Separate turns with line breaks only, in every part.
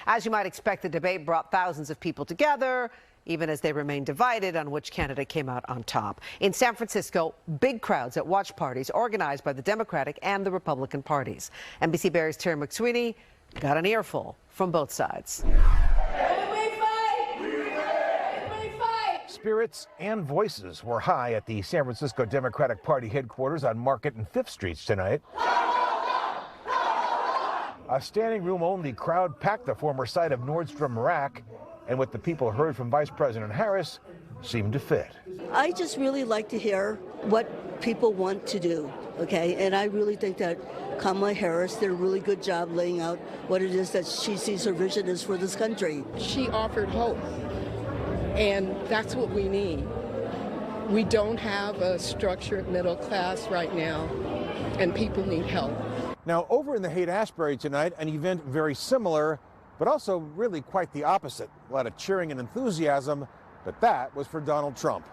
As you might expect, the debate brought thousands of people together, even as they remain divided on which candidate came out on top. In San Francisco, big crowds at watch parties organized by the Democratic and the Republican parties. NBC Barry's Terry McSweeney got an earful from both sides.
Spirits and voices were high at the San Francisco Democratic Party headquarters on Market and 5th Streets tonight. A standing room only crowd packed the former site of Nordstrom Rack, and what the people heard from Vice President Harris seemed to fit.
I just really like to hear what people want to do, okay? And I really think that Kamala Harris did a really good job laying out what it is that she sees her vision is for this country.
She offered hope, and that's what we need. We don't have a structured middle class right now, and people need help.
Now, over in the Haight-Ashbury tonight, an event very similar, but also really quite the opposite. A lot of cheering and enthusiasm, but that was for Donald Trump.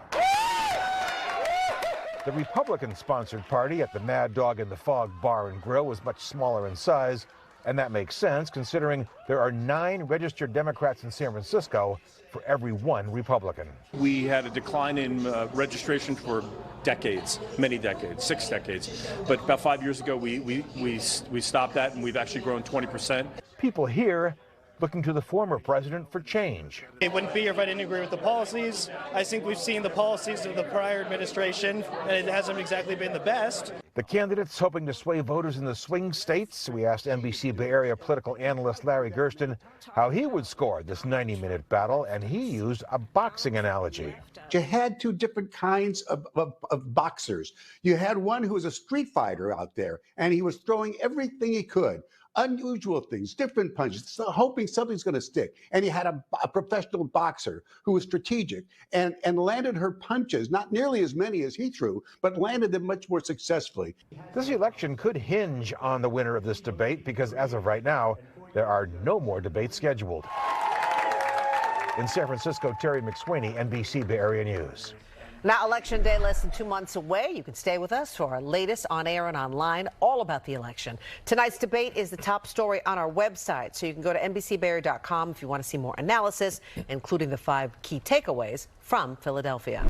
The Republican-sponsored party at the Mad Dog in the Fog Bar and Grill was much smaller in size, and that makes sense considering there are 9 registered Democrats in San Francisco for every 1 Republican.
We had a decline in registration for decades, many decades, 6 decades. But about 5 years ago, we stopped that, and we've actually grown 20%.
People here looking to the former president for change.
It wouldn't be here if I didn't agree with the policies. I think we've seen the policies of the prior administration, and it hasn't exactly been the best.
The candidates hoping to sway voters in the swing states. We asked NBC Bay Area political analyst Larry Gersten how he would score this 90-minute battle, and he used a boxing analogy.
You had 2 different kinds of boxers. You had one who was a street fighter out there, and he was throwing everything he could. Unusual things, different punches, hoping something's going to stick. And he had a professional boxer who was strategic and landed her punches, not nearly as many as he threw, but landed them much more successfully.
This election could hinge on the winner of this debate because as of right now, there are no more debates scheduled. In San Francisco, Terry McSweeney, NBC Bay Area News.
Now, Election Day less than 2 months away. You can stay with us for our latest on air and online, all about the election. Tonight's debate is the top story on our website, so you can go to NBCBay.com if you want to see more analysis, including the 5 key takeaways from Philadelphia.